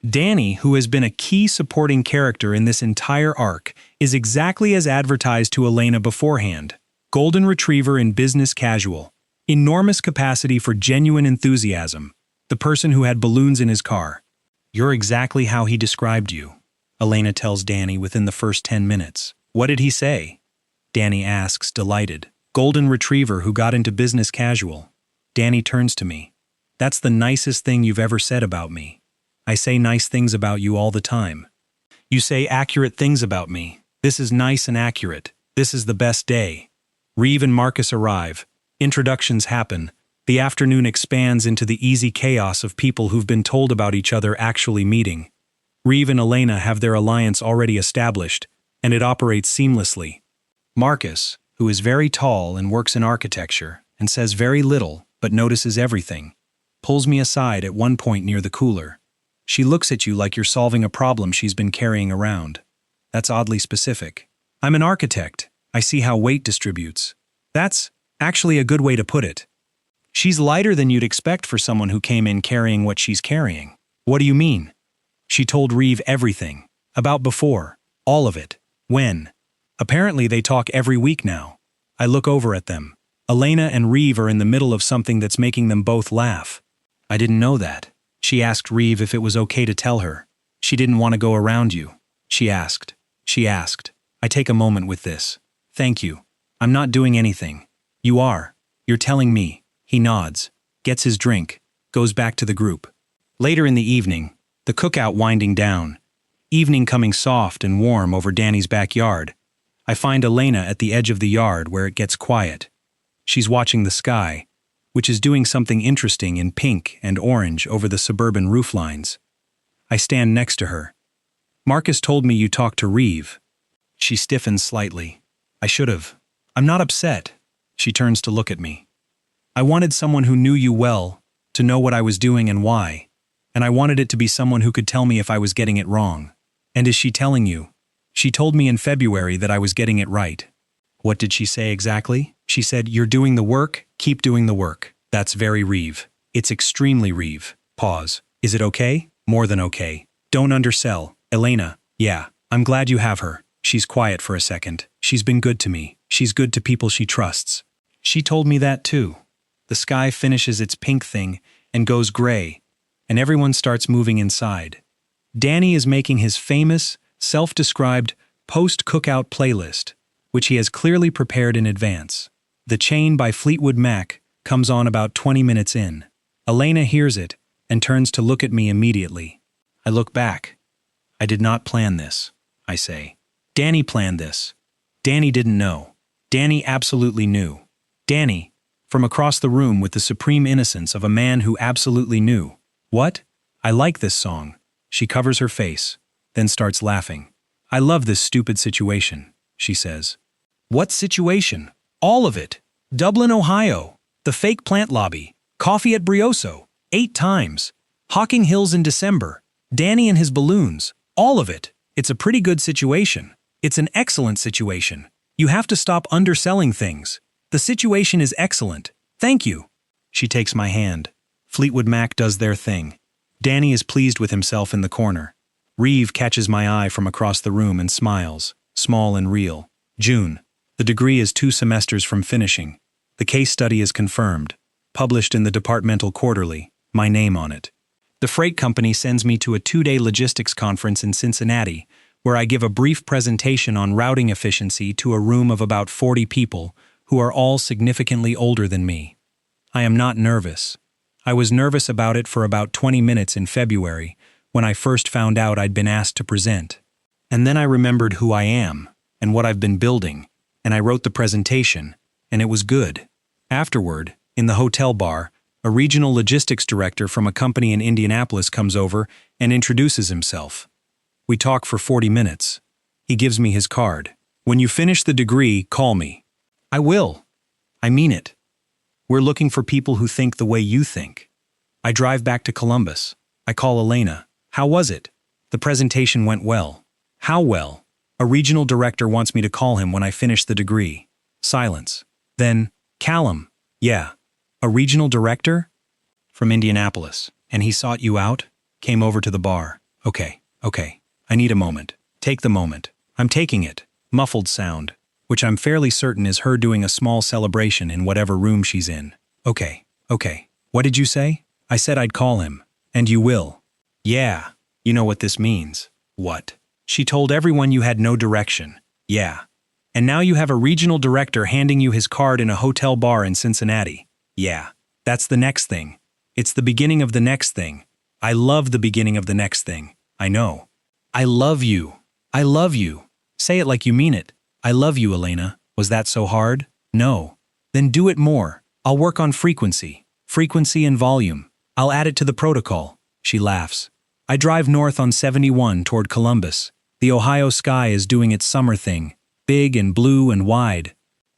Danny, who has been a key supporting character in this entire arc, is exactly as advertised to Elena beforehand. Golden retriever in business casual. Enormous capacity for genuine enthusiasm. The person who had balloons in his car. You're exactly how he described you, Elena tells Danny within the first 10 minutes. What did he say? Danny asks, delighted. Golden retriever who got into business casual. Danny turns to me. That's the nicest thing you've ever said about me. I say nice things about you all the time. You say accurate things about me. This is nice and accurate. This is the best day. Reeve and Marcus arrive. Introductions happen. The afternoon expands into the easy chaos of people who've been told about each other actually meeting. Reeve and Elena have their alliance already established, and it operates seamlessly. Marcus, who is very tall and works in architecture, and says very little but notices everything, pulls me aside at one point near the cooler. She looks at you like you're solving a problem she's been carrying around. That's oddly specific. I'm an architect. I see how weight distributes. That's actually a good way to put it. She's lighter than you'd expect for someone who came in carrying what she's carrying. What do you mean? She told Reeve everything. About before. All of it. When. Apparently they talk every week now. I look over at them. Elena and Reeve are in the middle of something that's making them both laugh. I didn't know that. She asked Reeve if it was okay to tell her. She didn't want to go around you. She asked. I take a moment with this. Thank you. I'm not doing anything. You are. You're telling me. He nods, gets his drink, goes back to the group. Later in the evening, the cookout winding down, evening coming soft and warm over Danny's backyard, I find Elena at the edge of the yard where it gets quiet. She's watching the sky, which is doing something interesting in pink and orange over the suburban rooflines. I stand next to her. Marcus told me you talked to Reeve. She stiffens slightly. I should have. I'm not upset. She turns to look at me. I wanted someone who knew you well, to know what I was doing and why, and I wanted it to be someone who could tell me if I was getting it wrong. And is she telling you? She told me in February that I was getting it right. What did she say exactly? She said, "You're doing the work, keep doing the work." That's very Reeve. It's extremely Reeve. Pause. Is it okay? More than okay. Don't undersell. Elena, yeah, I'm glad you have her. She's quiet for a second. She's been good to me. She's good to people she trusts. She told me that too. The sky finishes its pink thing and goes gray, and everyone starts moving inside. Danny is making his famous, self-described post-cookout playlist, which he has clearly prepared in advance. The Chain by Fleetwood Mac comes on about 20 minutes in. Elena hears it and turns to look at me immediately. I look back. I did not plan this, I say. Danny planned this. Danny didn't know. Danny absolutely knew. Danny, from across the room with the supreme innocence of a man who absolutely knew. What? I like this song. She covers her face, then starts laughing. I love this stupid situation, she says. What situation? All of it. Dublin, Ohio. The fake plant lobby. Coffee at Brioso. 8 times. Hocking Hills in December. Danny and his balloons. All of it. It's a pretty good situation. It's an excellent situation. You have to stop underselling things. The situation is excellent. Thank you. She takes my hand. Fleetwood Mac does their thing. Danny is pleased with himself in the corner. Reeve catches my eye from across the room and smiles, small and real. June. The degree is 2 semesters from finishing. The case study is confirmed. Published in the departmental quarterly. My name on it. The freight company sends me to a 2-day logistics conference in Cincinnati, where I give a brief presentation on routing efficiency to a room of about 40 people, who are all significantly older than me. I am not nervous. I was nervous about it for about 20 minutes in February, when I first found out I'd been asked to present. And then I remembered who I am, and what I've been building, and I wrote the presentation, and it was good. Afterward, in the hotel bar, a regional logistics director from a company in Indianapolis comes over and introduces himself. We talk for 40 minutes. He gives me his card. When you finish the degree, call me. I will. I mean it. We're looking for people who think the way you think. I drive back to Columbus. I call Elena. How was it? The presentation went well. How well? A regional director wants me to call him when I finish the degree. Silence. Then, Callum. Yeah. A regional director? From Indianapolis. And he sought you out? Came over to the bar. Okay. I need a moment. Take the moment. I'm taking it. Muffled sound, which I'm fairly certain is her doing a small celebration in whatever room she's in. Okay. What did you say? I said I'd call him. And you will. Yeah. You know what this means. What? She told everyone you had no direction. Yeah. And now you have a regional director handing you his card in a hotel bar in Cincinnati. Yeah, that's the next thing. It's the beginning of the next thing. I love the beginning of the next thing. I know. I love you. I love you. Say it like you mean it. I love you, Elena. Was that so hard? No. Then do it more. I'll work on frequency. Frequency and volume. I'll add it to the protocol. She laughs. I drive north on 71 toward Columbus. The Ohio sky is doing its summer thing. Big and blue and wide.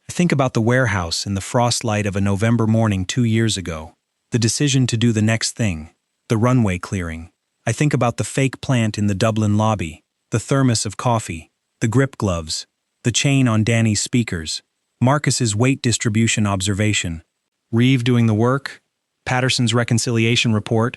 I think about the warehouse in the frostlight of a November morning 2 years ago. The decision to do the next thing. The runway clearing. I think about the fake plant in the Dublin lobby. The thermos of coffee. The grip gloves. The chain on Danny's speakers. Marcus's weight distribution observation. Reeve doing the work. Patterson's reconciliation report.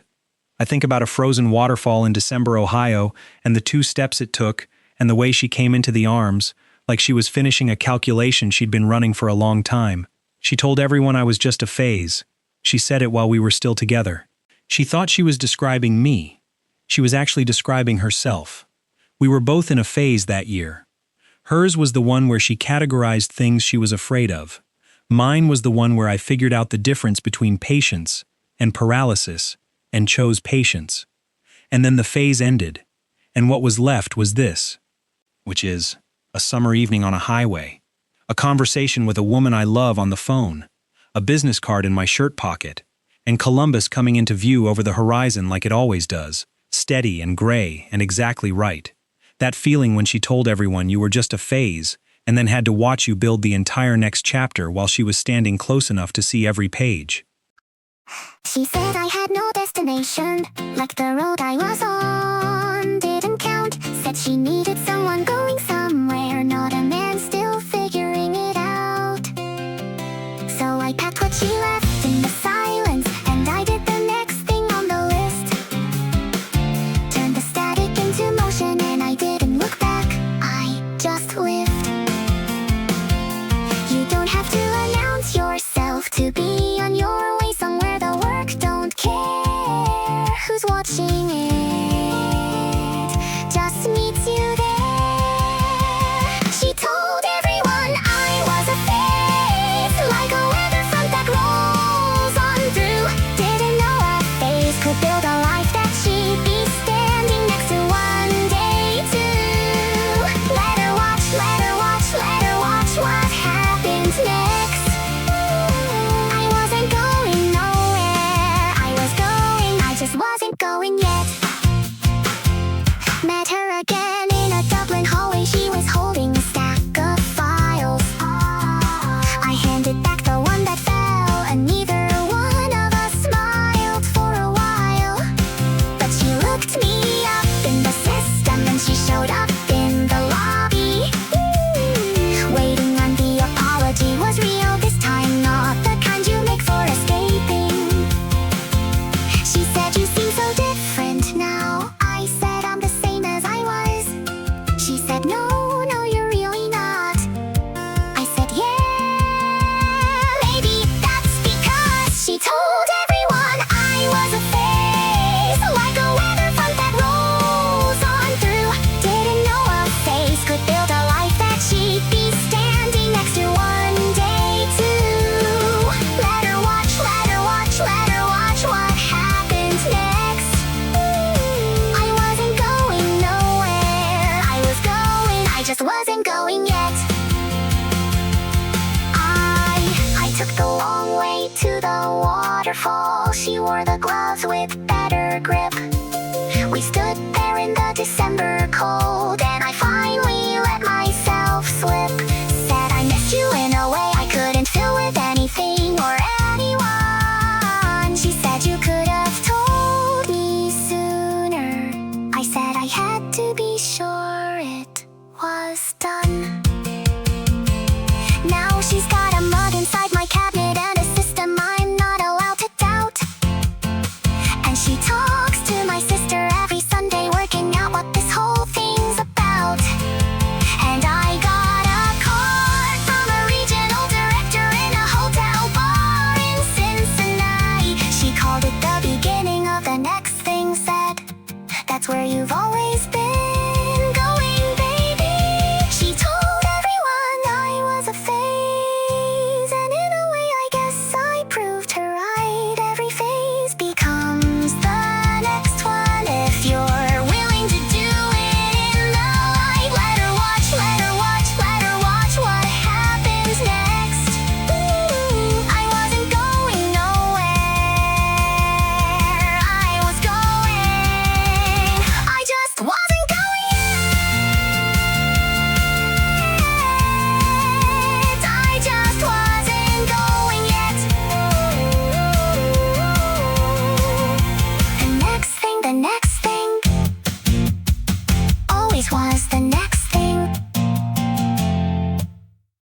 I think about a frozen waterfall in December, Ohio, and the 2 steps it took, and the way she came into the arms, like she was finishing a calculation she'd been running for a long time. She told everyone I was just a phase. She said it while we were still together. She thought she was describing me. She was actually describing herself. We were both in a phase that year. Hers was the one where she categorized things she was afraid of. Mine was the one where I figured out the difference between patience and paralysis and chose patience. And then the phase ended, and what was left was this, which is a summer evening on a highway, a conversation with a woman I love on the phone, a business card in my shirt pocket, and Columbus coming into view over the horizon like it always does, steady and gray and exactly right. That feeling when she told everyone you were just a phase and then had to watch you build the entire next chapter while she was standing close enough to see every page. She said I had no destination, like the road I was on didn't count. Said she needed someone going somewhere, not a man still figuring it out. So I packed what she left in the silence, and I did the next thing on the list. Turned the static into motion, and I didn't look back, I just lived. You don't have to announce yourself to be on your way somewhere. The work don't care who's watching it, just meets you there. She told everyone I was a phase, like a weather front that rolls on through. Didn't know a phase could build a life that she'd be standing next to one day too. Let her watch, let her watch, let her watch what happens next. I wasn't going nowhere, I was going, I just wasn't going yet. Met her again in a Dublin hallway, she was holding a stack of files. I handed back the one that fell, and neither one of us smiled for a while. But she looked me up in the system, and she showed up in the lobby. Waiting on the apology was real this time, not the kind you make for escaping. She said, you seem so different now. I said, I'm the same as I was. She said, no, no, you're really not. I said, yeah, maybe that's because she told everyone I was a phase, like a weather front that rolls on through. Didn't know a phase could build a life that she'd be standing next to one day too. Let her watch, let her watch, let her watch what happens next. I wasn't going nowhere, I was going, I just wasn't going yet. I took the long way to the waterfall. She wore the gloves with better grip. We stood there in the December cold, and I finally let myself slip. Said I missed you in a way I couldn't fill with anything or anyone. She said you could have told me sooner. I said I had to